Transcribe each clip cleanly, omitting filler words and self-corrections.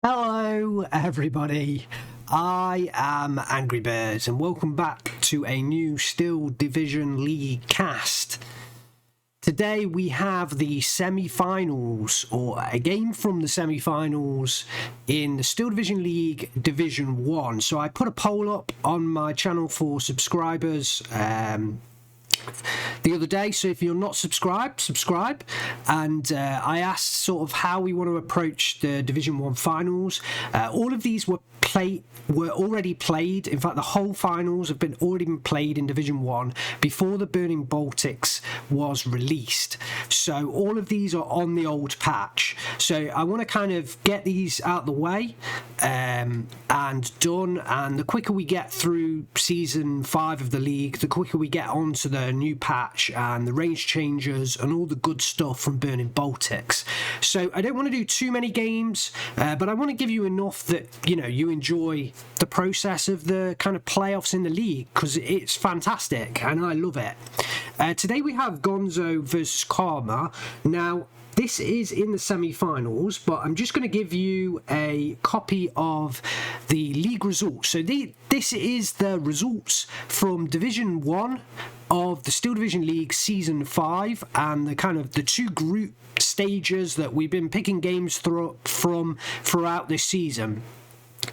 Hello everybody, I am AngryBird and welcome back to a new Still Division League cast. Today we have the semi-finals, or a game from the semi-finals in the Still Division League Division 1. So I put a poll up on my channel for subscribers the other day, so if you're not subscribed, subscribe. And I asked sort of how we want to approach the Division 1 finals. All of these were already played. In fact, the whole finals have already been played in Division 1 before the Burning Baltics was released. So all of these are on the old patch. So I want to kind of get these out the way and done. And the quicker we get through Season 5 of the league, the quicker we get onto the new patch and the range changes and all the good stuff from Burning Baltics. So I don't want to do too many games, but I want to give you enough that, you know, you enjoy the process of the kind of playoffs in the league, because it's fantastic and I love it. Today we have Gonzo versus Karma. Now, this is in the semi-finals, but I'm just going to give you a copy of the league results. So this is the results from Division 1 of the Still Division League Season 5, and the kind of the two group stages that we've been picking games from throughout this season.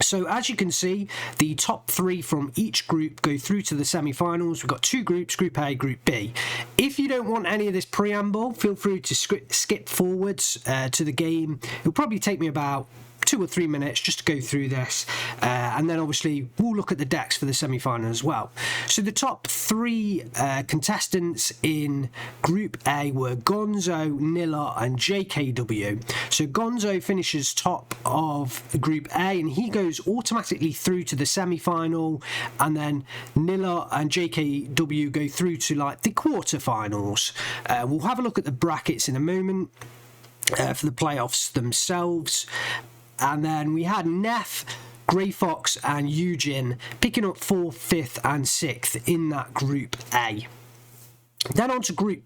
So as you can see, the top three from each group go through to the semi-finals. We've got two groups, Group A, Group B. If you don't want any of this preamble, feel free to skip forwards to the game. It'll probably take me about 2 or 3 minutes just to go through this, and then obviously we'll look at the decks for the semi-final as well. So the top three contestants in Group A were Gonzo, Nilla and JKW. So Gonzo finishes top of Group A and he goes automatically through to the semi-final, and then Nilla and JKW go through to like the quarter-finals. We'll have a look at the brackets in a moment for the playoffs themselves. And then we had Neff, Grey Fox and Eugene picking up 4th, 5th and 6th in that Group A. Then on to Group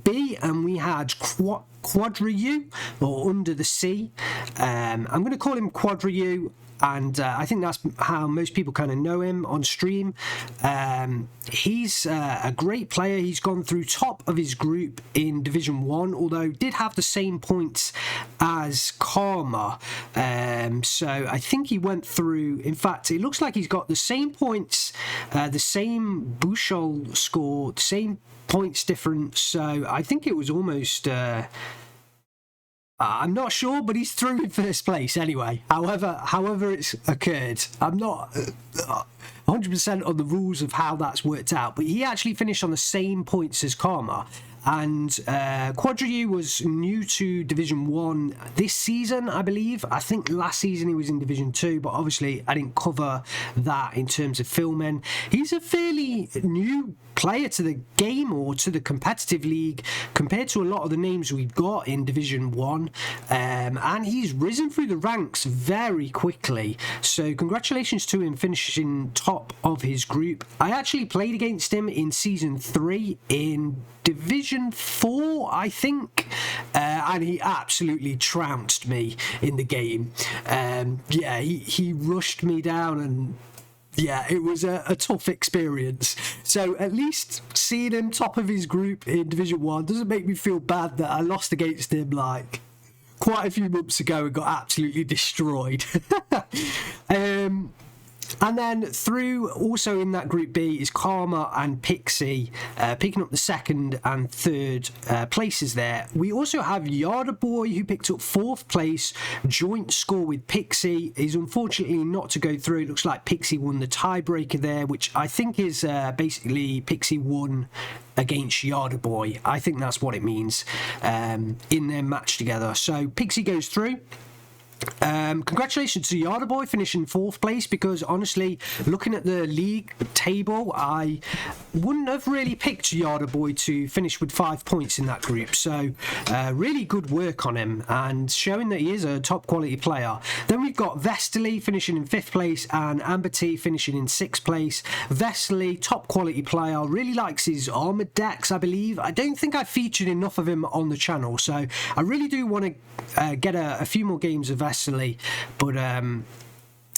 B, and we had Quadriu, or Under the Sea. I'm going to call him Quadriu, and I think that's how most people kind of know him on stream. He's a great player. He's gone through top of his group in Division 1, although did have the same points as Karma. So I think he went through, in fact, it looks like he's got the same points, the same Bushol score, the same points difference. So I think it was almost... I'm not sure, but he's through in first place anyway. However it's occurred, I'm not 100% on the rules of how that's worked out, but he actually finished on the same points as Karma. And Quadriu was new to Division 1 this season, I believe. I think last season he was in Division 2, but obviously I didn't cover that in terms of filming. He's a fairly new player to the game, or to the competitive league, compared to a lot of the names we've got in Division 1, and he's risen through the ranks very quickly. So congratulations to him finishing top of his group. I actually played against him in Season 3 in Division 4, I think, and he absolutely trounced me in the game. Yeah, he rushed me down, and yeah, it was a tough experience. So at least seeing him top of his group in Division 1 doesn't make me feel bad that I lost against him like quite a few months ago and got absolutely destroyed. And then through, also in that Group B, is Karma and Pixie, picking up the 2nd and 3rd places there. We also have Yardaboy, who picked up 4th place, joint score with Pixie. Is unfortunately not to go through. It looks like Pixie won the tiebreaker there, which I think is basically Pixie won against Yardaboy. I think that's what it means in their match together. So Pixie goes through. Congratulations to Yardaboy finishing 4th place, because honestly, looking at the league table, I wouldn't have really picked Yardaboy to finish with 5 points in that group. So really good work on him and showing that he is a top quality player. Then we've got Vestely finishing in 5th place and Amberty finishing in 6th place. Vestely, top quality player, really likes his armoured decks, I believe. I don't think I featured enough of him on the channel, so I really do want to get a few more games of Wesley, but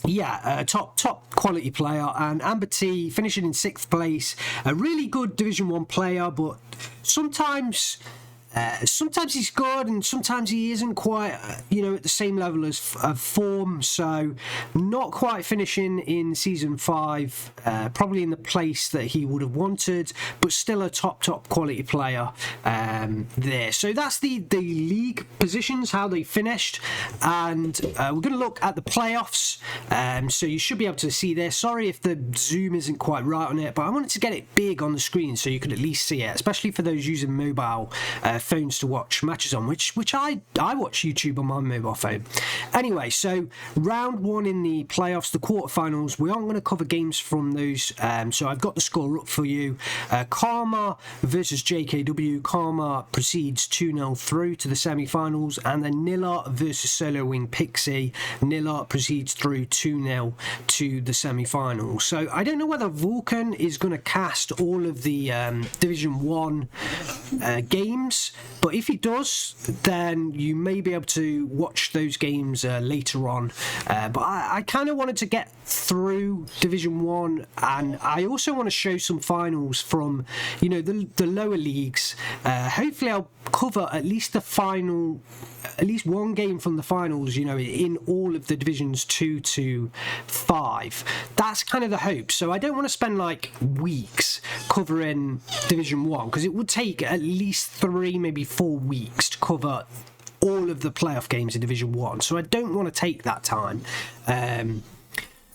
yeah, top quality player. And Amber T finishing in 6th place, a really good Division 1 player, but sometimes he's good and sometimes he isn't quite, at the same level as form. So not quite finishing in Season 5, probably in the place that he would have wanted, but still a top quality player there. So that's the league positions, how they finished. And we're going to look at the playoffs. So you should be able to see there. Sorry if the zoom isn't quite right on it, but I wanted to get it big on the screen so you could at least see it, especially for those using mobile phones to watch matches on, which I watch YouTube on my mobile phone. Anyway, so round 1 in the playoffs, the quarterfinals, we aren't going to cover games from those, so I've got the score up for you. Karma versus JKW. Karma proceeds 2-0 through to the semi-finals, and then Nilla versus Solo Wing Pixie. Nilla proceeds through 2-0 to the semi-finals. So I don't know whether Vulcan is going to cast all of the Division 1 games, but if he does, then you may be able to watch those games later on. But I kind of wanted to get through Division 1, and I also want to show some finals from the lower leagues. Hopefully I'll cover at least one game from the finals, in all of the divisions 2 to 5. That's kind of the hope. So I don't want to spend like weeks covering Division 1, because it would take at least 3, maybe 4 weeks to cover all of the playoff games in Division 1. So I don't want to take that time.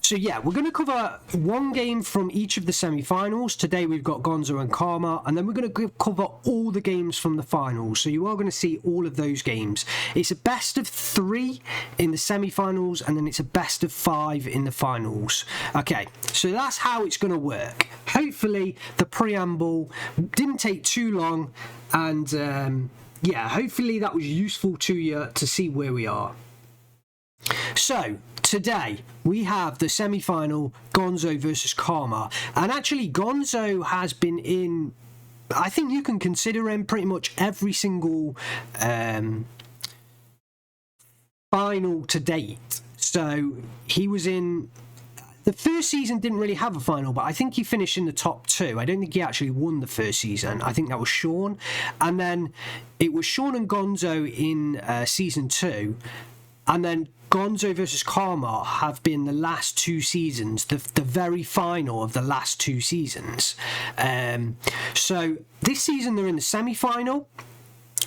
So yeah, we're going to cover one game from each of the semi-finals. Today we've got Gonzo and Karma, and then we're going to cover all the games from the finals. So you are going to see all of those games. It's a best of 3 in the semi-finals, and then it's a best of 5 in the finals. Okay, so that's how it's going to work. Hopefully the preamble didn't take too long, and yeah, hopefully that was useful to you to see where we are. So today we have the semi-final, Gonzo versus Karma, and actually Gonzo has been in, I think you can consider him pretty much every single final to date. So he was in the first season, didn't really have a final, but I think he finished in the top 2. I don't think he actually won the first season. I think that was Sean, and then it was Sean and Gonzo in season 2, and then Gonzo versus Karma have been the last 2 seasons, the very final of the last 2 seasons. So this season they're in the semi-final,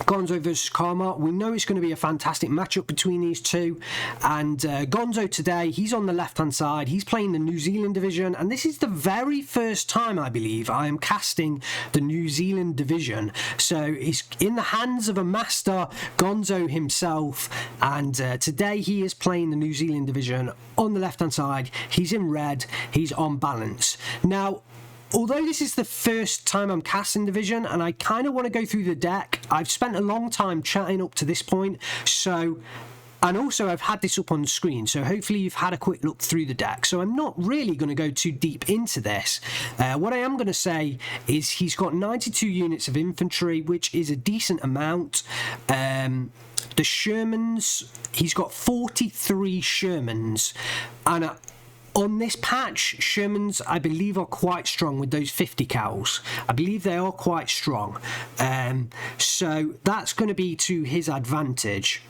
Gonzo versus Karma. We know it's going to be a fantastic matchup between these two, and Gonzo today, he's on the left hand side, he's playing the New Zealand division, and this is the very first time I believe I am casting the New Zealand division, so it's in the hands of a master, Gonzo himself, and today he is playing the New Zealand division on the left hand side. He's in red, he's on balance. Now although this is the first time I'm casting Division, and I kind of want to go through the deck, I've spent a long time chatting up to this point, so, and also I've had this up on the screen, so hopefully you've had a quick look through the deck, so I'm not really going to go too deep into this. What I am going to say is he's got 92 units of infantry, which is a decent amount. The Shermans, he's got 43 Shermans, and on this patch, Shermans, I believe, are quite strong with those 50 cows. I believe they are quite strong. So that's going to be to his advantage.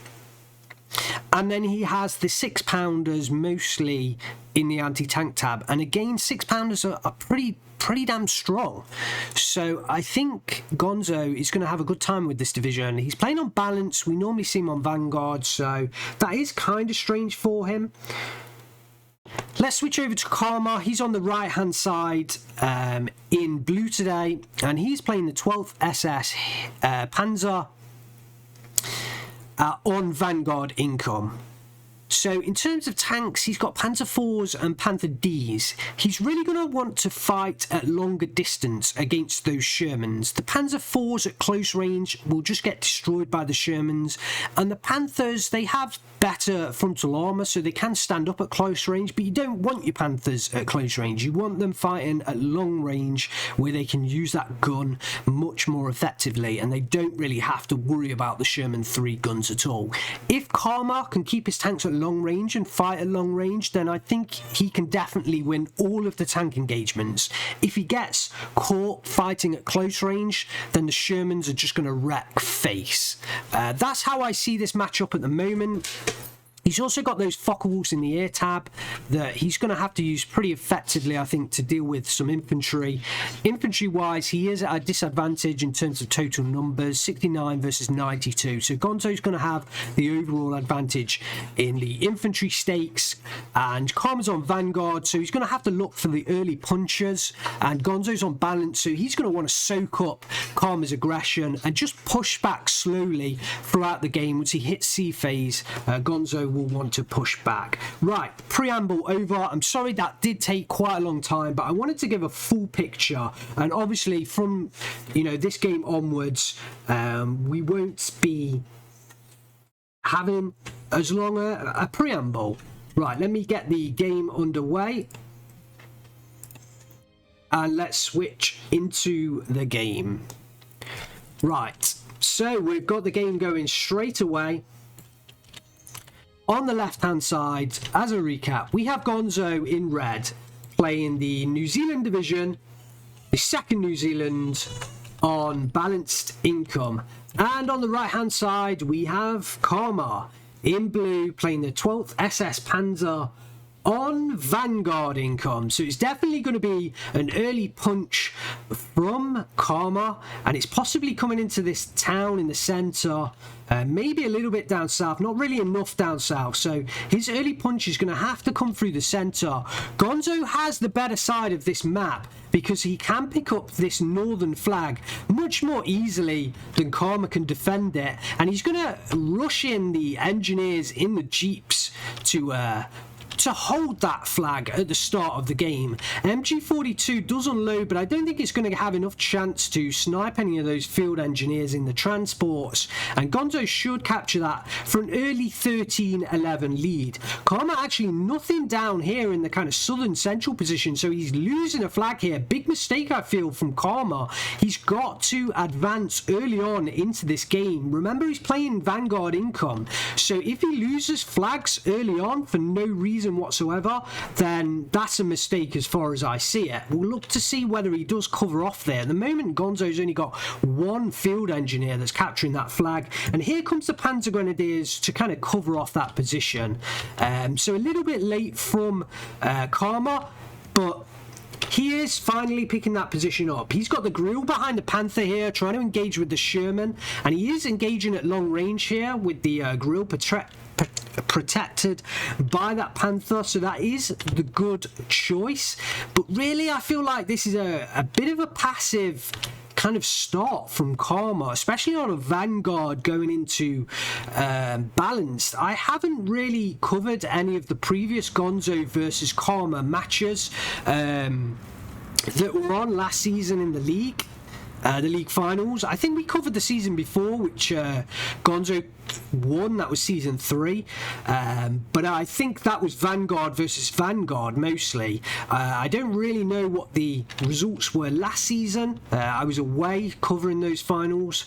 And then he has the 6-pounders mostly in the anti-tank tab. And again, 6-pounders are pretty damn strong. So I think Gonzo is going to have a good time with this division. He's playing on balance. We normally see him on Vanguard, so that is kind of strange for him. Let's switch over to Karma. He's on the right hand side in blue today, and he's playing the 12th SS Panzer on Vanguard income. So in terms of tanks, he's got Panther 4s and Panther Ds. He's really going to want to fight at longer distance against those Shermans. The Panzer 4s at close range will just get destroyed by the Shermans, and the Panthers, they have better frontal armour, so they can stand up at close range, but you don't want your Panthers at close range. You want them fighting at long range where they can use that gun much more effectively, and they don't really have to worry about the Sherman 3 guns at all. If Karma can keep his tanks at long range and fight at long range, then I think he can definitely win all of the tank engagements. If he gets caught fighting at close range, then the Shermans are just going to wreck face. That's how I see this matchup at the moment. He's also got those Focke-Wulfs in the air tab that he's going to have to use pretty effectively, I think, to deal with some infantry. Infantry-wise, he is at a disadvantage in terms of total numbers, 69 versus 92. So Gonzo's going to have the overall advantage in the infantry stakes, and Karma's on Vanguard, so he's going to have to look for the early punchers, and Gonzo's on balance, so he's going to want to soak up Karma's aggression and just push back slowly throughout the game. Once he hits C phase, Gonzo will want to push back. Right, preamble over. I'm sorry that did take quite a long time, but I wanted to give a full picture, and obviously from this game onwards, we won't be having as long a preamble. Right, let me get the game underway and let's switch into the game. Right, so we've got the game going straight away. On the left-hand side, as a recap, we have Gonzo in red playing the New Zealand division, the second New Zealand on balanced income. And on the right-hand side, we have Karma in blue playing the 12th SS Panzer on Vanguard income. So it's definitely going to be an early punch from Karma, and it's possibly coming into this town in the centre, maybe a little bit down south, not really enough down south, so his early punch is going to have to come through the centre. Gonzo has the better side of this map because he can pick up this northern flag much more easily than Karma can defend it, and he's going to rush in the engineers in the jeeps to hold that flag at the start of the game. MG42 does unload, but I don't think it's going to have enough chance to snipe any of those field engineers in the transports, and Gonzo should capture that for an early 13-11 lead. Karma actually nothing down here in the kind of southern central position, so he's losing a flag here. Big mistake, I feel, from Karma. He's got to advance early on into this game. Remember, he's playing Vanguard income, so if he loses flags early on for no reason whatsoever, then that's a mistake as far as I see it. We'll look to see whether he does cover off there. At the moment, Gonzo's only got one field engineer that's capturing that flag, and here comes the Panzer Grenadiers to kind of cover off that position. So a little bit late from Karma, but he is finally picking that position up. He's got the grill behind the Panther here, trying to engage with the Sherman, and he is engaging at long range here with the grill protected by that Panther, so that is the good choice. But really, I feel like this is a bit of a passive kind of start from Karma, especially on a Vanguard going into balanced. I haven't really covered any of the previous Gonzo versus Karma matches that were on last season in the league finals. I think we covered the season before, which Gonzo won. That was season 3, but I think that was Vanguard versus Vanguard mostly. I don't really know what the results were last season. I was away covering those finals.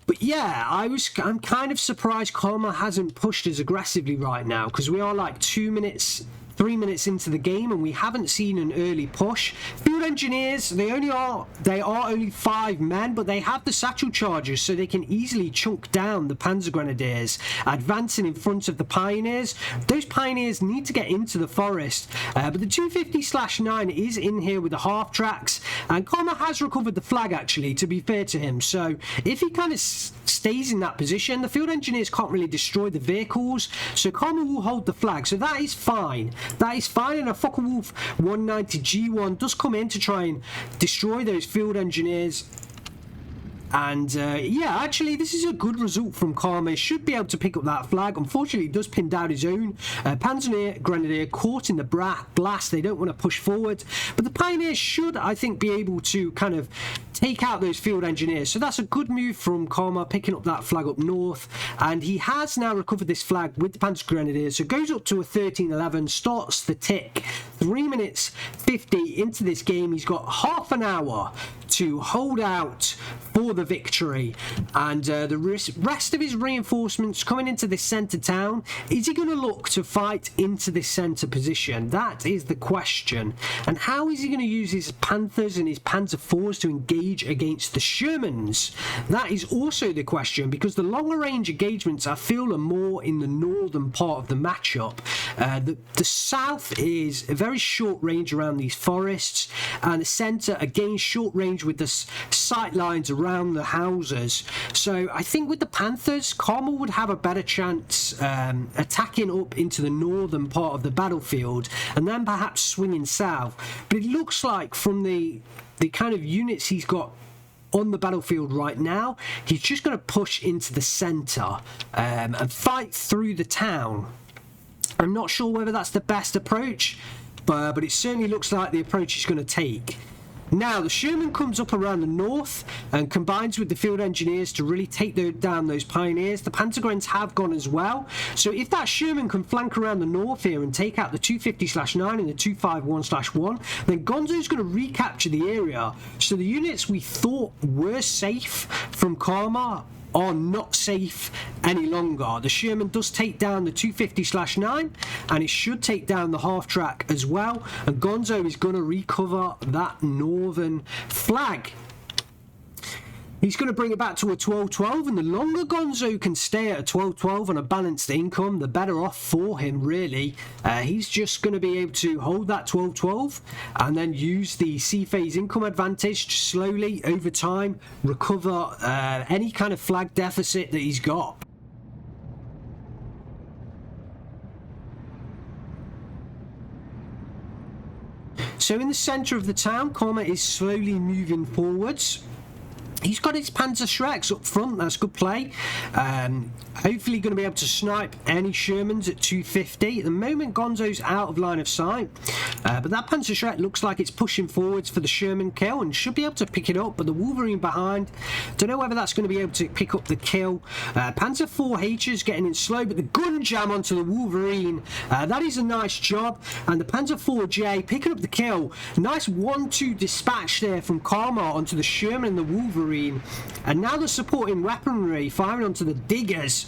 But yeah, I'm kind of surprised Karma hasn't pushed as aggressively right now, because we are like 3 minutes into the game and we haven't seen an early push. Field engineers, they are only 5 men, but they have the satchel charges, so they can easily chunk down the Panzer Grenadiers, advancing in front of the Pioneers. Those Pioneers need to get into the forest, but the 250/9 is in here with the half tracks, and Karma has recovered the flag, actually, to be fair to him. So if he kind of stays in that position, the field engineers can't really destroy the vehicles, so Karma will hold the flag, so that is fine. That is fine, and a Focke-Wulf 190 G1 does come in to try and destroy those field engineers. And yeah, actually, this is a good result from Karma. He should be able to pick up that flag. Unfortunately, he does pin down his own Panzer Grenadier caught in the blast. They don't want to push forward. But the Pioneers should, I think, be able to kind of take out those field engineers. So that's a good move from Karma, picking up that flag up north. And he has now recovered this flag with the Panzer Grenadiers. So goes up to a 13-11, starts the tick. 3 minutes 50 into this game. He's got half an hour to hold out for the victory, and the rest of his reinforcements coming into this centre town. Is he going to look to fight into this centre position? That is the question. And how is he going to use his Panthers and his Panzer IVs to engage against the Shermans? That is also the question, because the longer range engagements I feel are more in the northern part of the matchup. The south is a very short range around these forests, and the centre again short range with the sight lines around the houses. So I think with the Panthers, Karma would have a better chance attacking up into the northern part of the battlefield and then perhaps swinging south. But it looks like from the kind of units he's got on the battlefield right now, he's just going to push into the centre and fight through the town. I'm not sure whether that's the best approach, but it certainly looks like the approach he's going to take. Now, the Sherman comes up around the north and combines with the field engineers to really take down those Pioneers. The Pantogrens have gone as well. So if that Sherman can flank around the north here and take out the 250/9 and the 251/1, then Gonzo's going to recapture the area. So the units we thought were safe from Karma are not safe any longer. The Sherman does take down the 250/9, and it should take down the half track as well, and Gonzo is going to recover that northern flag. He's going to bring it back to a 12-12, and the longer Gonzo can stay at a 12-12 on a balanced income, the better off for him, really. He's just going to be able to hold that 12-12 and then use the C-phase income advantage to slowly, over time, recover any kind of flag deficit that he's got. So in the centre of the town, Karma is slowly moving forwards. He's got his Panzer Shreks up front. That's good play. Hopefully going to be able to snipe any Shermans at 250. At the moment, Gonzo's out of line of sight. But that Panzer Shrek looks like it's pushing forwards for the Sherman kill and should be able to pick it up. But the Wolverine behind, don't know whether that's going to be able to pick up the kill. Panzer IV H's getting in slow, but the gun jam onto the Wolverine. That is a nice job. And the Panzer IV-J picking up the kill. Nice 1-2 dispatch there from Karma onto the Sherman and the Wolverine. And now the supporting weaponry firing onto the diggers.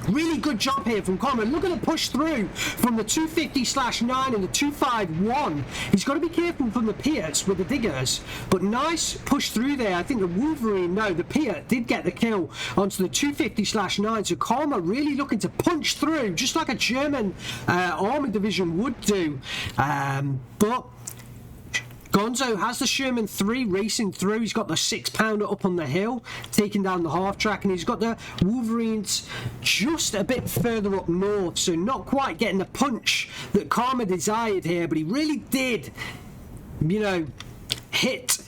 Really good job here from Karma. Look at the push through from the 250/9 and the 251. He's got to be careful from the Piats with the diggers, but nice push through there. I think the Wolverine, no, the Piat did get the kill onto the 250/9. So Karma really looking to punch through, just like a German army division would do. But Gonzo has the Sherman 3 racing through. He's got the 6-pounder up on the hill, taking down the half track, and he's got the Wolverines just a bit further up north, so not quite getting the punch that Karma desired here, but he really did, you know, hit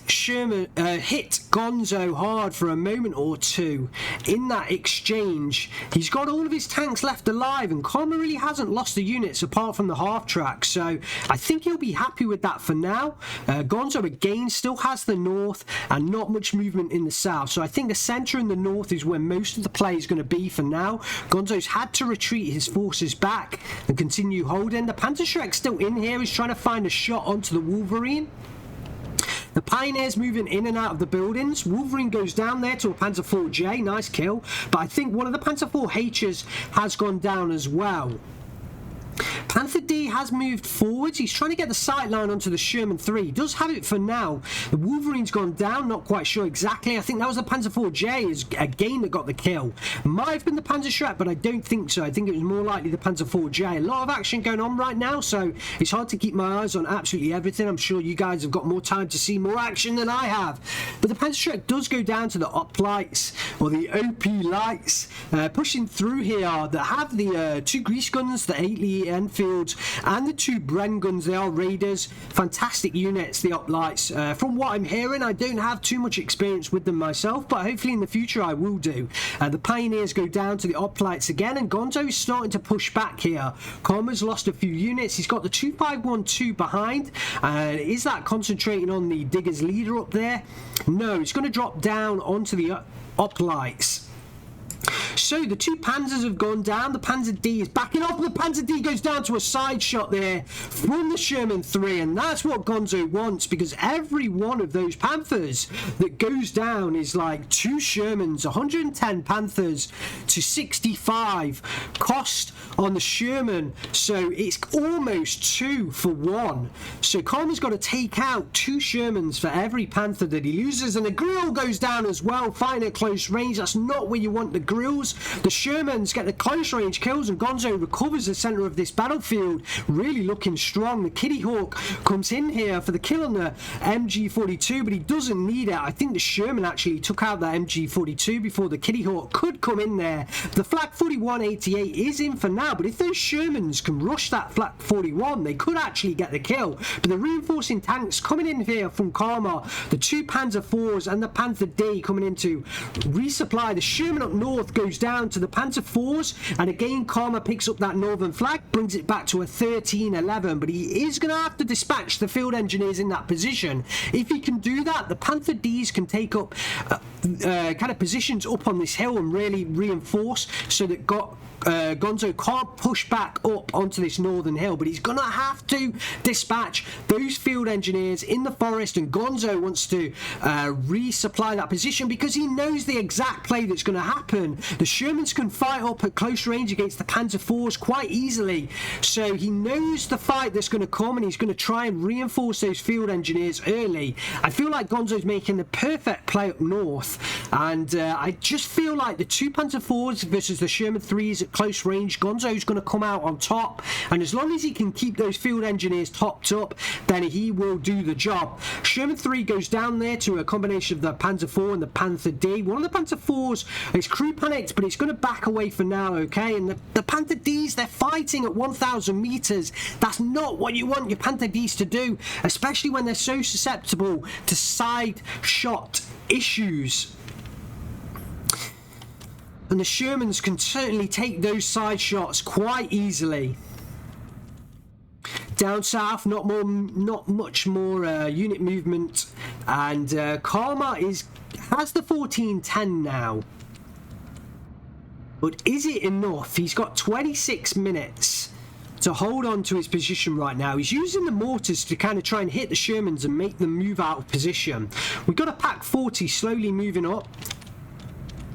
Gonzo hard for a moment or two in that exchange. He's got all of his tanks left alive, and Karma really hasn't lost the units apart from the half track, so I think he'll be happy with that for now. Gonzo again still has the north and not much movement in the south, so I think the centre and the north is where most of the play is going to be for now. Gonzo's had to retreat his forces back and continue holding. The Panzer Shrek's still in here. He's trying to find a shot onto the Wolverine. The Pioneers moving in and out of the buildings. Wolverine goes down there to a Panzer IV-J. Nice kill. But I think one of the Panzer IV-H's has gone down as well. Panther D has moved forwards. He's trying to get the sight line onto the Sherman 3. He does have it for now. The Wolverine's gone down. Not quite sure exactly. I think that was the Panzer IV-J again that got the kill. Might have been the Panzer Shrek, but I don't think so. I think it was more likely the Panzer IV-J. A lot of action going on right now, so it's hard to keep my eyes on absolutely everything. I'm sure you guys have got more time to see more action than I have. But the Panzer Shrek does go down to the op lights, or the OP lights, pushing through here that have the 2 grease guns, the 8 Enfield battlefields, and the 2 Bren guns. They are raiders, fantastic units, the uplights. From what I'm hearing, I don't have too much experience with them myself, but hopefully in the future I will do. The pioneers go down to the uplights again, and Gonzo is starting to push back here. Karma's lost a few units. He's got the 2512 behind. Is that concentrating on the diggers leader up there? No, it's going to drop down onto the uplights. So the 2 Panzers have gone down. The Panzer D is backing off. The Panzer D goes down to a side shot there from the Sherman 3, and that's what Gonzo wants, because every one of those Panthers that goes down is like 2 Shermans, 110 Panthers to 65 cost on the Sherman, so it's almost 2 for 1. So Karma's got to take out 2 Shermans for every Panther that he loses, and the grill goes down as well, fighting at close range. That's not where you want the grills. The Shermans get the close range kills, and Gonzo recovers the centre of this battlefield, really looking strong. The Kitty Hawk comes in here for the kill on the MG42, but he doesn't need it. I think the Sherman actually took out that MG42 before the Kitty Hawk could come in there. The Flak 4188 is in for now, but if those Shermans can rush that Flak 41, they could actually get the kill. But the reinforcing tanks coming in here from Karma, the 2 Panzer IVs and the Panther D coming in to resupply. The Sherman up north goes down to the Panther IVs, and again Karma picks up that northern flag, brings it back to a 13-11, but he is going to have to dispatch the field engineers in that position. If he can do that, the Panther Ds can take up kind of positions up on this hill and really reinforce, so that Gonzo can't push back up onto this northern hill, but he's gonna have to dispatch those field engineers in the forest, and Gonzo wants to resupply that position because he knows the exact play that's going to happen. The Shermans can fight up at close range against the Panzer IVs quite easily, so he knows the fight that's going to come, and he's going to try and reinforce those field engineers early. I feel like Gonzo's making the perfect play up north, and I just feel like the 2 Panzer IVs versus the Sherman 3s at close range, Gonzo's going to come out on top, and as long as he can keep those field engineers topped up, then he will do the job. Sherman 3 goes down there to a combination of the Panzer IV and the Panther D. One of the Panther IVs is crew panicked, but it's going to back away for now, okay? And the Panther Ds, they're fighting at 1,000 meters. That's not what you want your Panther Ds to do, especially when they're so susceptible to side shot issues. And the Shermans can certainly take those side shots quite easily. Down south, not much more unit movement, and Karma has the 1410 now. But is it enough? He's got 26 minutes to hold on to his position right now. He's using the mortars to kind of try and hit the Shermans and make them move out of position. We've got a Pack 40 slowly moving up,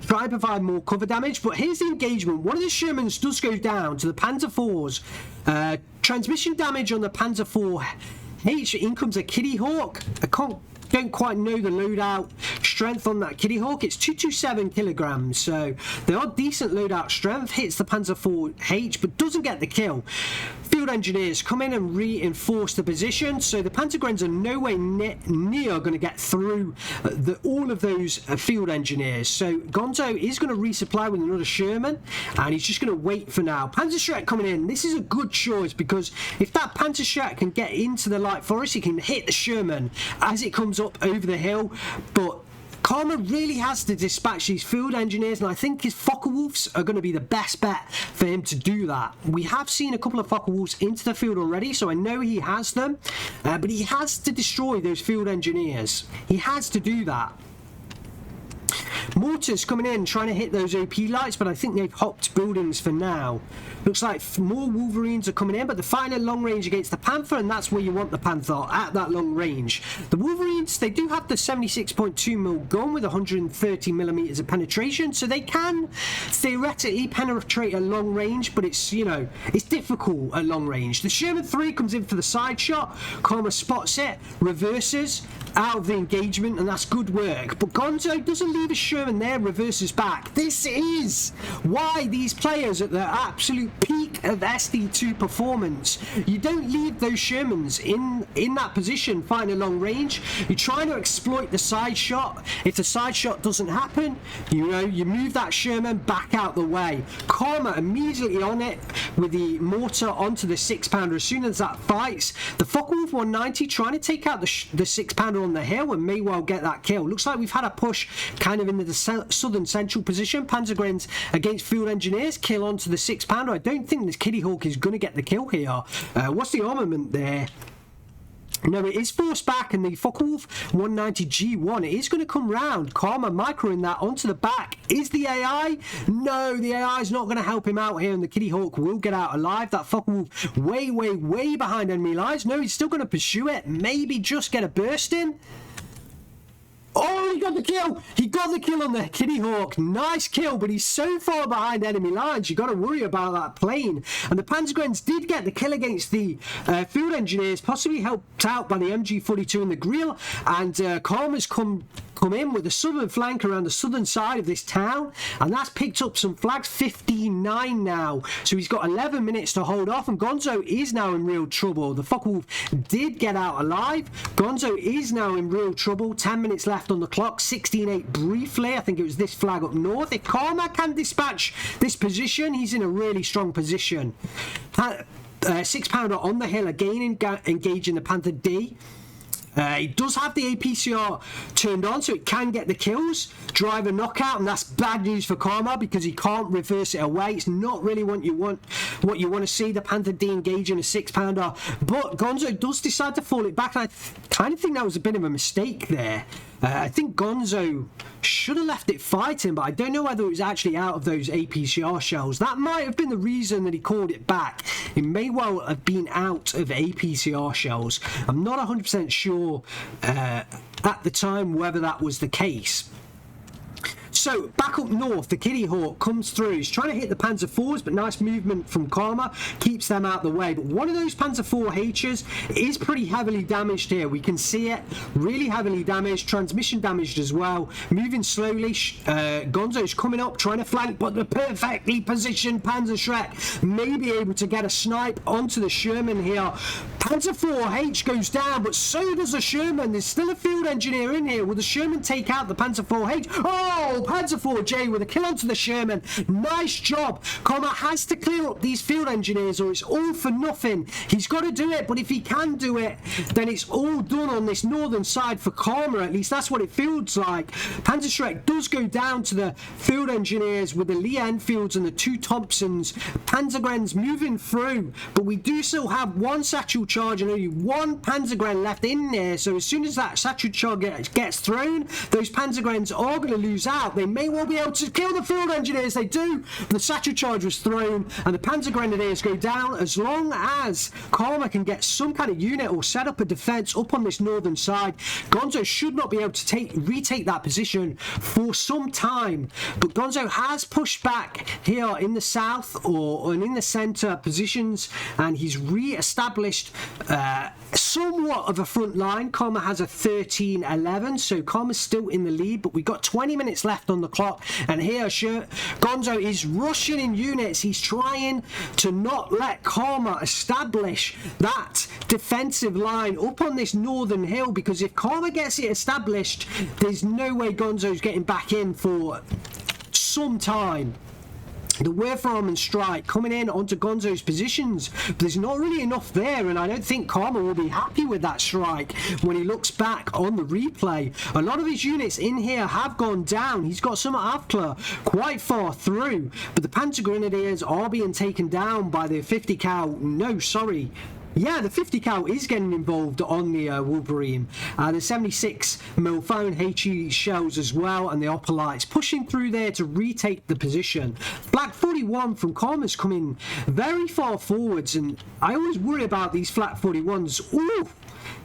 try to provide more cover damage, but here's the engagement. One of the Shermans does go down to the Panzer IVs. Transmission damage on the Panzer IV. In comes a Kitty Hawk. Don't quite know the loadout strength on that Kitty Hawk. It's 227 kilograms, so they are decent loadout strength. Hits the Panzer IV but doesn't get the kill. Field engineers come in and reinforce the position, so the Pantagruns are no way near going to get through all of those field engineers. So Gonzo is going to resupply with another Sherman, and he's just going to wait for now. Panzerschreck coming in. This is a good choice, because if that Panzerschreck can get into the light forest, he can hit the Sherman as it comes up over the hill. But Karma really has to dispatch these field engineers, and I think his Focke-Wulfs are going to be the best bet for him to do that. We have seen a couple of Focke-Wulfs into the field already, so I know he has them, but he has to destroy those field engineers. He has to do that. Mortars coming in, trying to hit those OP lights, but I think they've hopped buildings for now. Looks like more Wolverines are coming in, but they're fighting at long range against the Panther, and that's where you want the Panther, at that long range. The Wolverines, they do have the 76.2mm gun with 130mm of penetration, so they can theoretically penetrate at long range, but it's, you know, it's difficult at long range. The Sherman 3 comes in for the side shot. Karma spots it, reverses out of the engagement, and that's good work. But Gonzo doesn't leave a Sherman there, reverses back. This is why these players at their absolute peak of SD2 performance, you don't leave those Shermans in that position fighting a long range. You're trying to exploit the side shot. If the side shot doesn't happen, you know, you move that Sherman back out the way. Karma immediately on it, with the mortar onto the 6-pounder. As soon as that fights, the Focke-Wulf 190 trying to take out the 6-pounder on the hill and may well get that kill. Looks like we've had a push kind of into the southern central position. Panzergrenz against Field Engineers, kill onto the 6-pounder. I don't think this Kitty Hawk is going to get the kill here. What's the armament there? No, it is forced back, and the Focke-Wulf 190 G1, it is going to come round. Karma microing that onto the back. Is the AI? No, the AI is not going to help him out here, and the Kitty Hawk will get out alive. That Focke-Wulf way behind enemy lines. No, he's still going to pursue it. Maybe just get a burst in. Oh, he got the kill! He got the kill on the Kitty Hawk. Nice kill, but he's so far behind enemy lines, you got to worry about that plane. And the Panzergrenz did get the kill against the Field Engineers, possibly helped out by the MG42 and the Grill. And Karma's come in with the southern flank around the southern side of this town, and that's picked up some flags. 59 now, so he's got 11 minutes to hold off, and Gonzo is now in real trouble. The Focke-Wulf did get out alive. Gonzo is now in real trouble. 10 minutes left on the clock. 16-8 briefly. I think it was this flag up north. If Karma can dispatch this position, he's in a really strong position. 6-pounder on the hill again, engaging the Panther D. He does have the APCR turned on, so it can get the kills, drive a knockout, and that's bad news for Karma because he can't reverse it away. It's not really what you want to see. The Panther D engaging a 6-pounder, but Gonzo does decide to fall it back, and I kind of think that was a bit of a mistake there. I think Gonzo should have left it fighting, but I don't know whether it was actually out of those APCR shells. That might have been the reason that he called it back. It may well have been out of APCR shells. I'm not 100% sure at the time whether that was the case. So, back up north, the Kitty Hawk comes through. He's trying to hit the Panzer IVs, but nice movement from Karma keeps them out of the way. But one of those Panzer IV Hs is pretty heavily damaged here. We can see it, really heavily damaged, transmission damaged as well. Moving slowly, Gonzo's coming up, trying to flank, but the perfectly positioned Panzer Shrek may be able to get a snipe onto the Sherman here. Panzer IV goes down, but so does the Sherman. There's still a Field Engineer in here. Will the Sherman take out the Panzer IV? Oh! Panzer IV with a kill onto the Sherman. Nice job. Karma has to clear up these Field Engineers or it's all for nothing. He's got to do it, but if he can do it, then it's all done on this northern side for Karma. At least that's what it feels like. Panzer Shrek does go down to the Field Engineers with the Lee Enfields and the 2 Thompsons. Panzergrenz moving through, but we do still have 1 satchel charge and only 1 Panzergren left in there. So as soon as that satchel charge gets thrown, those Panzergrens are going to lose out. They may well be able to kill the Field Engineers. They do. The satchel charge was thrown and the Panzer Grenadiers go down. As long as Karma can get some kind of unit or set up a defense up on this northern side, Gonzo should not be able to retake that position for some time. But Gonzo has pushed back here in the south or in the center positions, and he's re-established somewhat of a front line. Karma has a 13-11, so Karma's still in the lead, but we've got 20 minutes left on the clock, and here Gonzo is rushing in units. He's trying to not let Karma establish that defensive line up on this northern hill, because if Karma gets it established, there's no way Gonzo's getting back in for some time. The Werferarm strike coming in onto Gonzo's positions, but there's not really enough there, and I don't think Karma will be happy with that strike when he looks back on the replay. A lot of his units in here have gone down. He's got some Avkla quite far through, but the Panzer Grenadiers are being taken down by the 50 cal. No, sorry. Yeah, the 50 cal is getting involved on the Wolverine. The 76 mm Phone HE shells as well, and the Opalites pushing through there to retake the position. Flak 41 from Karma's coming very far forwards, and I always worry about these Flak 41s. Ooh!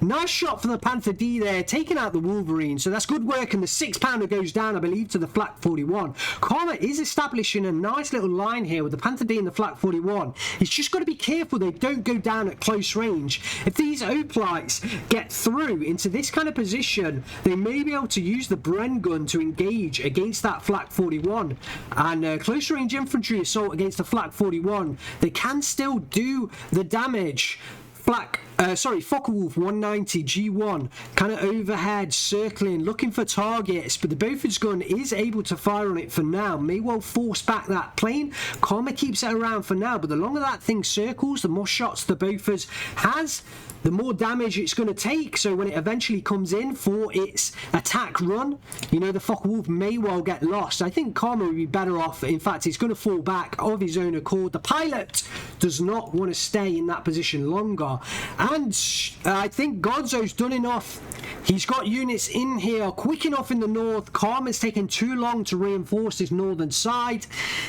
Nice shot from the Panther D there, taking out the Wolverine. So that's good work, and the 6-pounder goes down, I believe, to the Flak 41. Karma is establishing a nice little line here with the Panther D and the Flak 41. He's just got to be careful they don't go down at close range. If these Opalites get through into this kind of position, they may be able to use the Bren gun to engage against that Flak 41. And close range infantry assault against the Flak 41, they can still do the damage Focke-Wulf 190 G1 kind of overhead circling looking for targets, but the Bofors gun is able to fire on it for now. May well force back that plane. Karma keeps it around for now, but the longer that thing circles, the more shots the Bofors has, the more damage it's going to take. So when it eventually comes in for its attack run, you know, the Focke-Wulf may well get lost. I think Karma would be better off. In fact, he's going to fall back of his own accord. The pilot does not want to stay in that position longer, and I think Gonzo's done enough. He's got units in here quick enough in the north. Karma's taken too long to reinforce his northern side.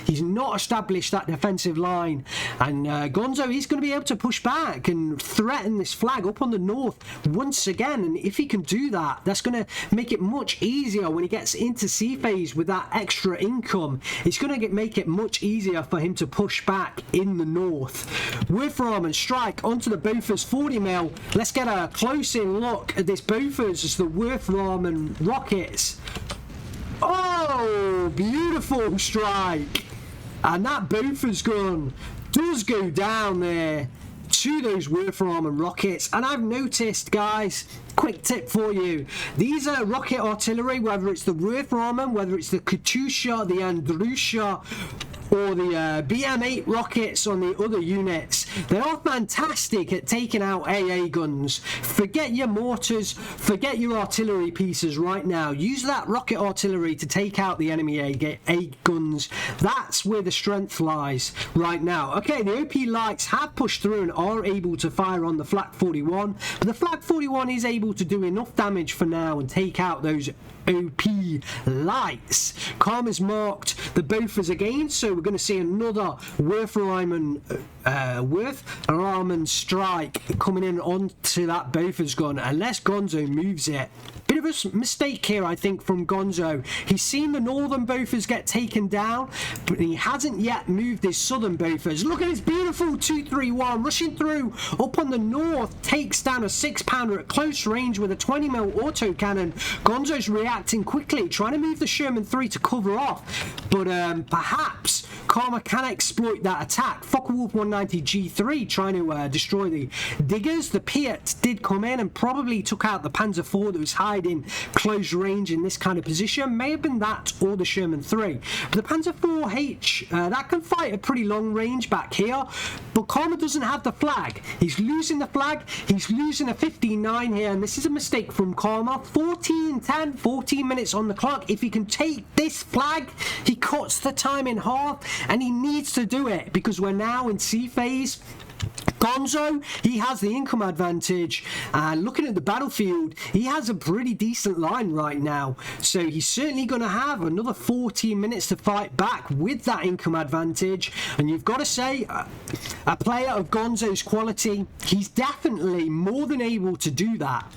He's not established that defensive line, and Gonzo is going to be able to push back and threaten this flag up on the north once again. And if he can do that, that's going to make it much easier when he gets into sea phase with that extra income. It's going to make it much easier for him to push back in the north. Wolfram and strike onto the Bofors 40 mil. Let's get a close-in look at this Bofors as the Wolfram and rockets. Oh, beautiful strike. And that Bofors gun does go down there to those Wolfram and rockets. And I've noticed, guys, quick tip for you, these are rocket artillery, whether it's the Wolfram, whether it's the Katusha, the Andrusha, or the BM-8 rockets on the other units, they are fantastic at taking out AA guns. Forget your mortars, forget your artillery pieces right now. Use that rocket artillery to take out the enemy A guns. That's where the strength lies right now. Okay, the OP lights have pushed through and are able to fire on the Flak 41, but the Flak 41 is able to do enough damage for now and take out those OP lights. Karma's marked the Bofors again, so we're going to see another Wolfram strike coming in onto that Bofors gun, unless Gonzo moves it. Bit of a mistake here, I think, from Gonzo. He's seen the northern Bofors get taken down, but he hasn't yet moved his southern Bofors. Look at this beautiful 231 rushing through up on the north, takes down a 6-pounder at close range with a 20mm autocannon. Gonzo's reacting quickly, trying to move the Sherman 3 to cover off, but perhaps Karma can exploit that attack. Focke-Wulf 190 G3 trying to destroy the diggers. The Piat did come in and probably took out the Panzer IV that was hiding close range in this kind of position. May have been that or the Sherman 3. But the Panzer IV-H, that can fight a pretty long range back here. But Karma doesn't have the flag. He's losing the flag. He's losing a 15-9 here. And this is a mistake from Karma. 14-10, 14 minutes on the clock. If he can take this flag, he cuts the time in half. And he needs to do it because we're now in sea phase. Gonzo, he has the income advantage, and looking at the battlefield, he has a pretty decent line right now, so he's certainly going to have another 14 minutes to fight back with that income advantage. And you've got to say, a player of Gonzo's quality, he's definitely more than able to do that.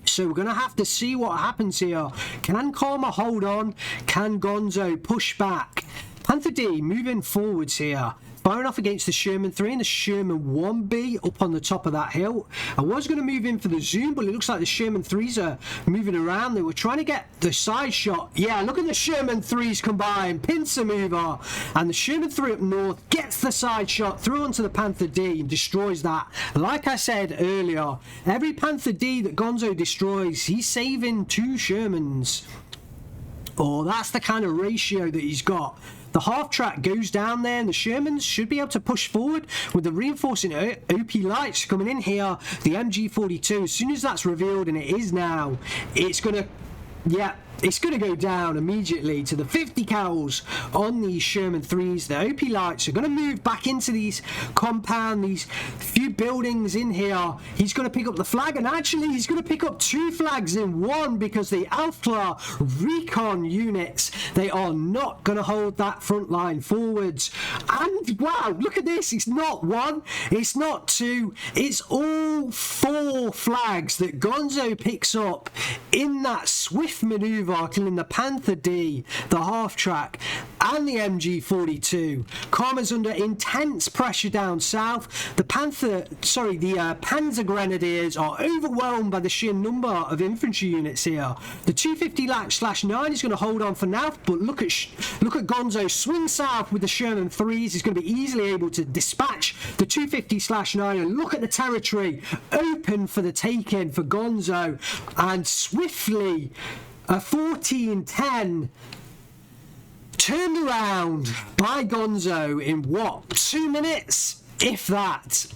So we're going to have to see what happens here. Can Karma hold on? Can Gonzo push back? Panther D moving forwards here, firing off against the Sherman 3 and the Sherman 1B up on the top of that hill. I was going to move in for the zoom, but it looks like the Sherman 3s are moving around. They were trying to get the side shot. Yeah, look at the Sherman 3s combine. Pincer mover. And the Sherman 3 up north gets the side shot through onto the Panther D and destroys that. Like I said earlier, every Panther D that Gonzo destroys, he's saving 2 Shermans. Oh, that's the kind of ratio that he's got. The half track goes down there and the Shermans should be able to push forward with the reinforcing OP lights coming in here. The MG42, as soon as that's revealed, and it is now, it's going to, yeah, it's going to go down immediately to the 50 cals on these Sherman 3s. The OP lights are going to move back into these compound, these few buildings in here. He's going to pick up the flag, and actually he's going to pick up 2 flags in one, because the Alpha recon units, they are not going to hold that front line forwards. And wow, look at this. It's not 1, it's not 2, it's all 4 flags that Gonzo picks up in that swift maneuver, killing the Panther D, the half track, and the MG42. Karma's under intense pressure down south. The Panzer Grenadiers are overwhelmed by the sheer number of infantry units here. The 250/9 is going to hold on for now, but look at Gonzo swing south with the Sherman 3s. He's going to be easily able to dispatch the 250/9, and look at the territory open for the take-in for Gonzo, and swiftly a 14-10 turned around by Gonzo in what, 2 minutes, if that.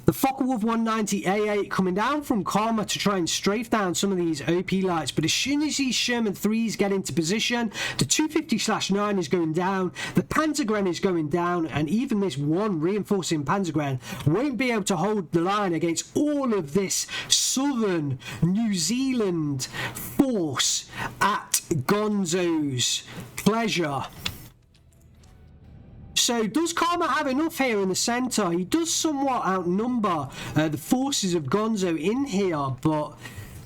The Focke-Wulf 190 A8 coming down from Karma to try and strafe down some of these OP lights, but as soon as these Sherman 3s get into position, the 250/9 is going down, the Panzergren is going down, and even this one reinforcing Panzergren won't be able to hold the line against all of this southern New Zealand force at Gonzo's pleasure. So does Karma have enough here in the centre? He does somewhat outnumber the forces of Gonzo in here, but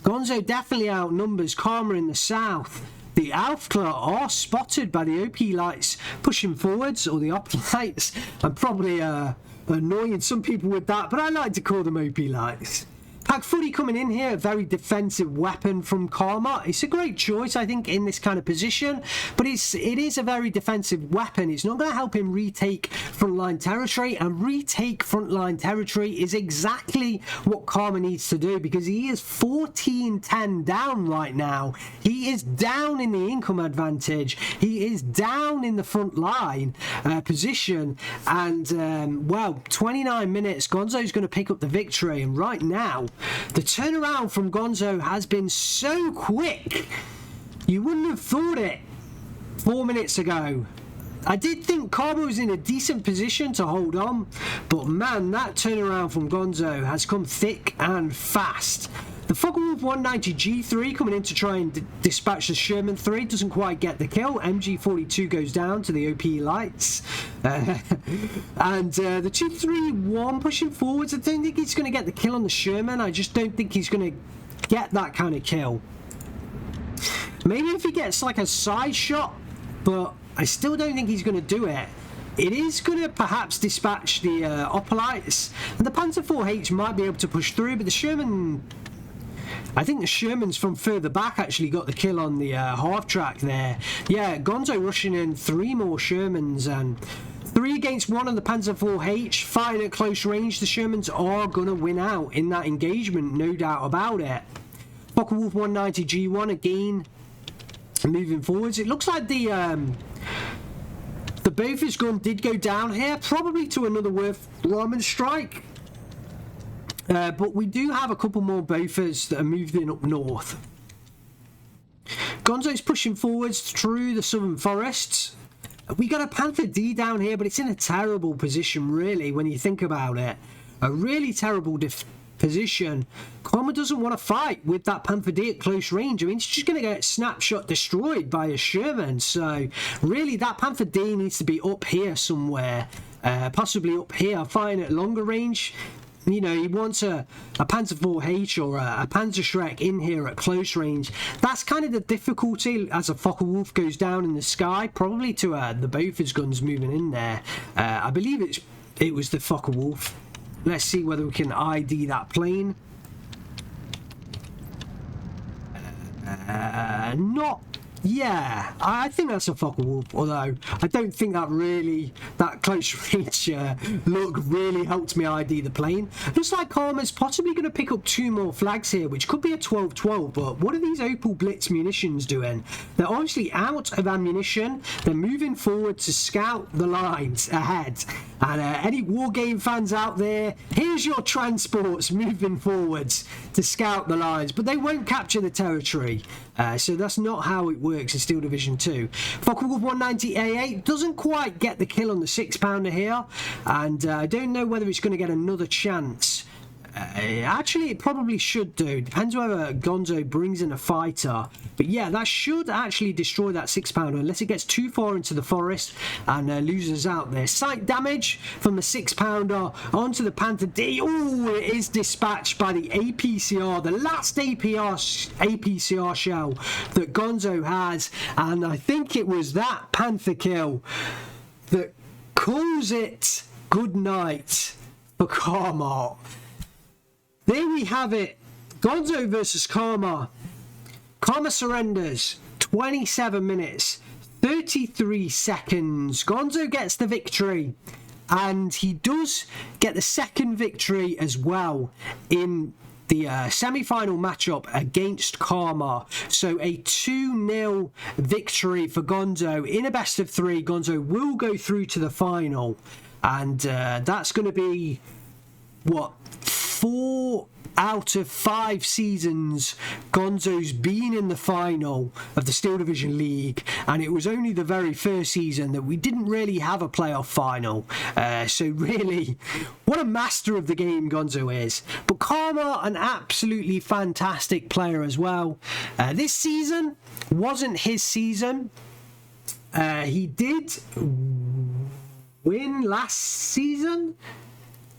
Gonzo definitely outnumbers Karma in the south. The Aufklar are spotted by the OP lights pushing forwards, or the OP lights. I'm probably annoying some people with that, but I like to call them OP lights. Pack Footy coming in here, a very defensive weapon from Karma. It's a great choice, I think, in this kind of position, but it is a very defensive weapon. It's not going to help him retake frontline territory, and retake frontline territory is exactly what Karma needs to do, because he is 14-10 down right now. He is down in the income advantage. He is down in the front line position, and well, 29 minutes, Gonzo's going to pick up the victory, and right now, the turnaround from Gonzo has been so quick. You wouldn't have thought it 4 minutes ago. I did think Karma was in a decent position to hold on, but man, that turnaround from Gonzo has come thick and fast. The Focke-Wulf 190 G3 coming in to try and dispatch the Sherman 3 doesn't quite get the kill. MG42 goes down to the OP lights. And the 231 pushing forwards, I don't think he's going to get the kill on the Sherman. I just don't think he's going to get that kind of kill. Maybe if he gets like a side shot, but I still don't think he's going to do it. It is going to perhaps dispatch the Opolites, and the Panzer 4H might be able to push through, but the Sherman... I think the Shermans from further back actually got the kill on the half track there. Yeah, Gonzo rushing in 3 more Shermans, and 3 against 1 on the Panzer 4H. Fighting at close range, the Shermans are going to win out in that engagement, no doubt about it. Focke-Wulf 190 G1 again moving forwards. It looks like the Bofors gun did go down here, probably to another Worth Ramen strike. But we do have a couple more Bofors that are moving up north. Gonzo's pushing forwards through the southern forests. We got a Panther D down here, but it's in a terrible position, really, when you think about it. A really terrible position. Karma doesn't want to fight with that Panther D at close range. I mean, it's just going to get snapshot destroyed by a Sherman. So, really, that Panther D needs to be up here somewhere. Possibly up here, fighting at longer range. You know, he wants a Panzer 4H or a Panzer Shrek in here at close range. That's kind of the difficulty as a Focke-Wulf goes down in the sky, probably to the Bofors guns moving in there. I believe it was the Focke-Wulf. Let's see whether we can ID that plane. Not... Yeah, I think that's a Focke-Wulf, although I don't think that close range look really helped me ID the plane. Looks like Karma's possibly going to pick up 2 more flags here, which could be a 12-12, but what are these Opel Blitz munitions doing? They're obviously out of ammunition. They're moving forward to scout the lines ahead. And any Wargame fans out there, here's your transports moving forwards to scout the lines, but they won't capture the territory. So that's not how it works in Steel Division 2. Focke-Wulf 190 A8 doesn't quite get the kill on the 6-pounder here, and I don't know whether it's going to get another chance Actually, it probably should do. Depends whether Gonzo brings in a fighter. But yeah, that should actually destroy that 6-pounder unless it gets too far into the forest and loses out there. Sight damage from the 6-pounder onto the Panther D. Oh, it is dispatched by the APCR, the last APCR shell that Gonzo has. And I think it was that Panther kill that calls it good night for Karma. There we have it. Gonzo versus Karma. Karma surrenders. 27 minutes, 33 seconds. Gonzo gets the victory. And he does get the second victory as well in the semi-final matchup against Karma. So a 2-0 victory for Gonzo in a best of 3. Gonzo will go through to the final. And that's going to be, what, 4 out of 5 seasons Gonzo's been in the final of the Steel Division League, and it was only the very first season that we didn't really have a playoff final. So really, what a master of the game Gonzo is. But Karma, an absolutely fantastic player as well. This season wasn't his season. He did win last season,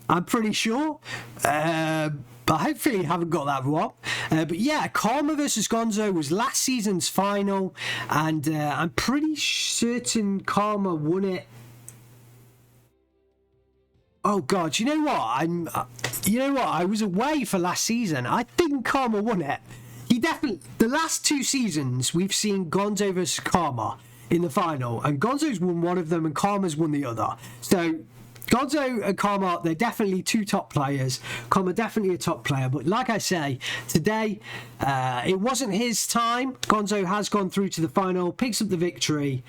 I'm pretty sure. But hopefully you haven't got that wrong. But yeah, Karma versus Gonzo was last season's final, and I'm pretty certain Karma won it. Oh God, you know what? I was away for last season. I think Karma won it. He definitely. The last 2 seasons we've seen Gonzo versus Karma in the final, and Gonzo's won one of them, and Karma's won the other. So Gonzo and Karma, they're definitely 2 top players. Karma definitely a top player, but like I say, today it wasn't his time. Gonzo has gone through to the final, picks up the victory.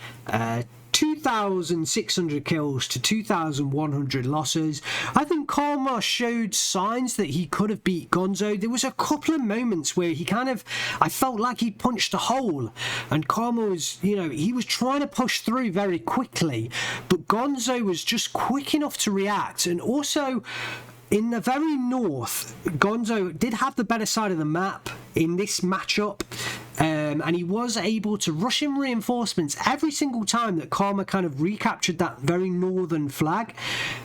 2,600 kills to 2,100 losses. I think Karma showed signs that he could have beat Gonzo. There was a couple of moments where I felt like he punched a hole, and Karma was, he was trying to push through very quickly, but Gonzo was just quick enough to react. And also, in the very north, Gonzo did have the better side of the map in this matchup, and he was able to rush in reinforcements every single time that Karma kind of recaptured that very northern flag.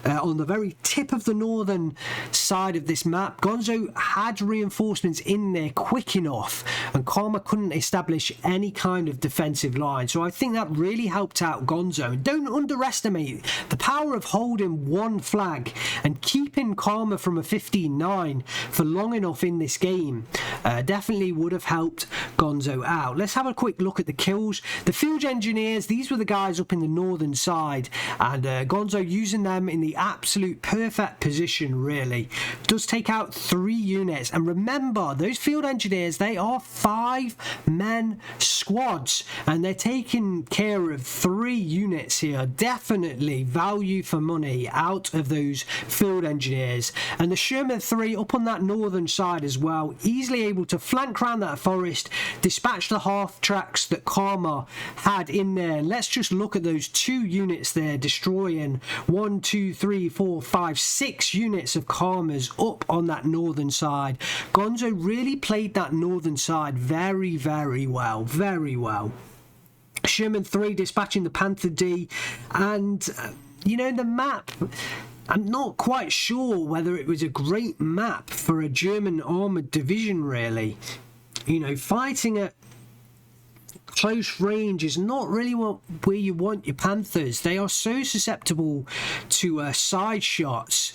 On the very tip of the northern side of this map, Gonzo had reinforcements in there quick enough, and Karma couldn't establish any kind of defensive line. So I think that really helped out Gonzo. And don't underestimate the power of holding one flag and keeping Karma from a 15-9 for long enough in this game. Definitely would have helped Gonzo out. Let's have a quick look at the kills. The field engineers, these were the guys up in the northern side, and Gonzo using them in the absolute perfect position, really. Does take out 3 units, and remember, those field engineers, they are 5-man squads, and they're taking care of 3 units here. Definitely value for money out of those field engineers. And the Sherman 3 up on that northern side as well, easily able to flank around that forest, dispatch the half tracks that Karma had in there. And let's just look at those 2 units there, destroying 1, 2, 3, 4, 5, 6 units of Karma's up on that northern side. Gonzo really played that northern side very, very well. Very well. Sherman 3 dispatching the Panther D, and the map, I'm not quite sure whether it was a great map for a German armoured division, really. Fighting at close range is not really where you want your Panthers. They are so susceptible to side shots,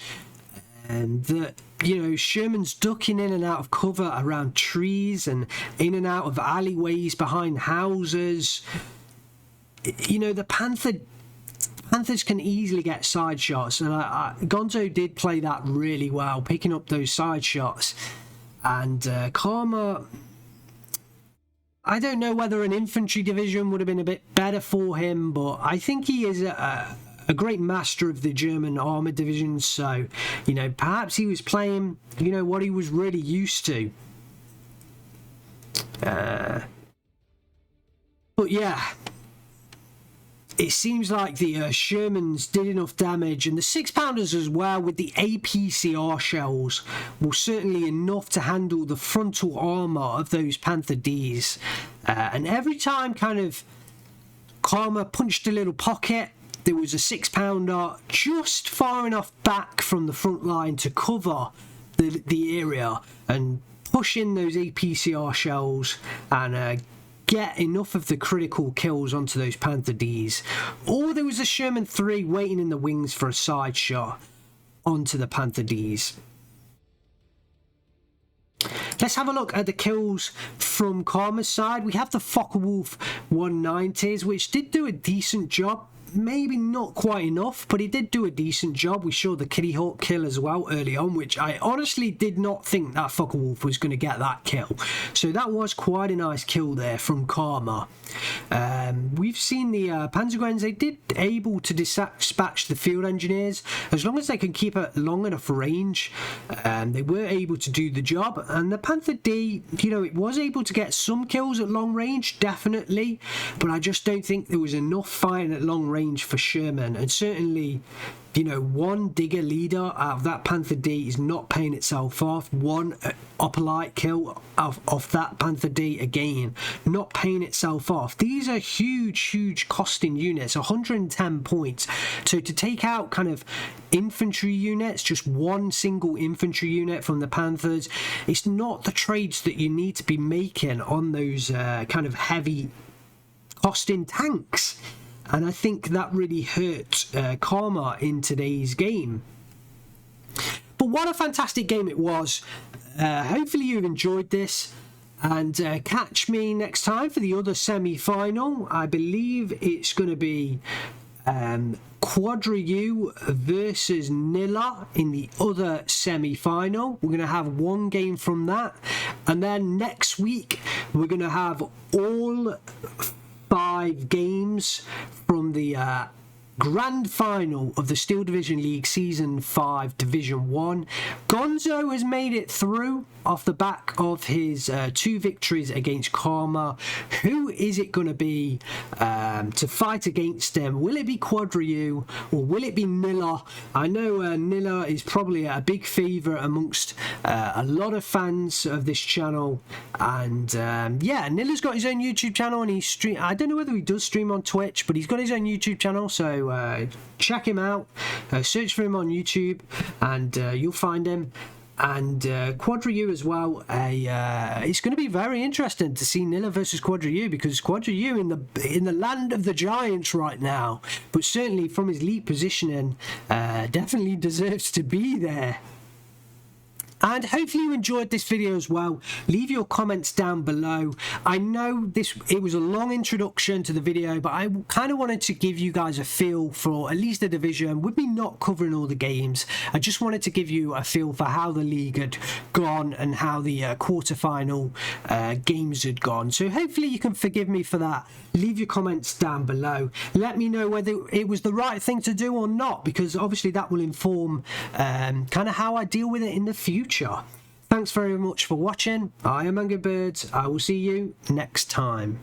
and that Sherman's ducking in and out of cover around trees and in and out of alleyways behind houses. The Panthers can easily get side shots, and Gonzo did play that really well, picking up those side shots. And Karma, I don't know whether an infantry division would have been a bit better for him, but I think he is a great master of the German armoured division. So, perhaps he was playing, what he was really used to. But yeah, it seems like the Shermans did enough damage, and the 6-pounders as well with the APCR shells were certainly enough to handle the frontal armor of those Panther Ds. And every time kind of Karma punched a little pocket, there was a 6-pounder just far enough back from the front line to cover the area and push in those APCR shells and get enough of the critical kills onto those Panther Ds. Or there was a Sherman 3 waiting in the wings for a side shot onto the Panther Ds. Let's have a look at the kills from Karma's side. We have the Focke-Wulf 190s, which did do a decent job. Maybe not quite enough, but he did do a decent job. We saw the Kitty Hawk kill as well early on, which I honestly did not think that Focke-Wulf was going to get that kill. So that was quite a nice kill there from Karma. We've seen the Panzergrenz, they did able to dispatch the field engineers. As long as they can keep a long enough range, they were able to do the job. And the Panther D, you know, it was able to get some kills at long range, definitely, but I just don't think there was enough fighting at long range for Sherman. And certainly, you know, one digger leader out of that Panther D is not paying itself off. One upper light kill off that Panther D, again, not paying itself off. These are huge costing units, 110 points. So to take out kind of infantry units, just one single infantry unit from the Panthers, it's not the trades that you need to be making on those kind of heavy costing tanks. And I think that really hurt Karma in today's game. But what a fantastic game it was. Hopefully you've enjoyed this. And catch me next time for the other semi-final. I believe it's going to be Quadra U versus Nilla in the other semi-final. We're going to have one game from that. And then next week, we're going to have all 5 games from the grand final of the Steel Division League Season 5 Division 1. Gonzo has made it through off the back of his 2 victories against Karma. Who is it going to be to fight against him? Will it be Quadra U or will it be Nilla? I know Nilla is probably a big favourite amongst a lot of fans of this channel. And yeah, Nilla's got his own YouTube channel and he's stream. I don't know whether he does stream on Twitch, but he's got his own YouTube channel, so check him out. Search for him on YouTube and you'll find him. And Quadra U as well. It's going to be very interesting to see Nilla versus Quadra U, because Quadra U in the land of the giants right now, but certainly from his league positioning, definitely deserves to be there. And hopefully you enjoyed this video as well. Leave your comments down below. I know it was a long introduction to the video, but I kind of wanted to give you guys a feel for at least the division. With me not covering all the games, I just wanted to give you a feel for how the league had gone and how the quarterfinal games had gone. So hopefully you can forgive me for that. Leave your comments down below. Let me know whether it was the right thing to do or not, because obviously that will inform kind of how I deal with it in the future. Thanks very much for watching. I am AngryBird. I will see you next time.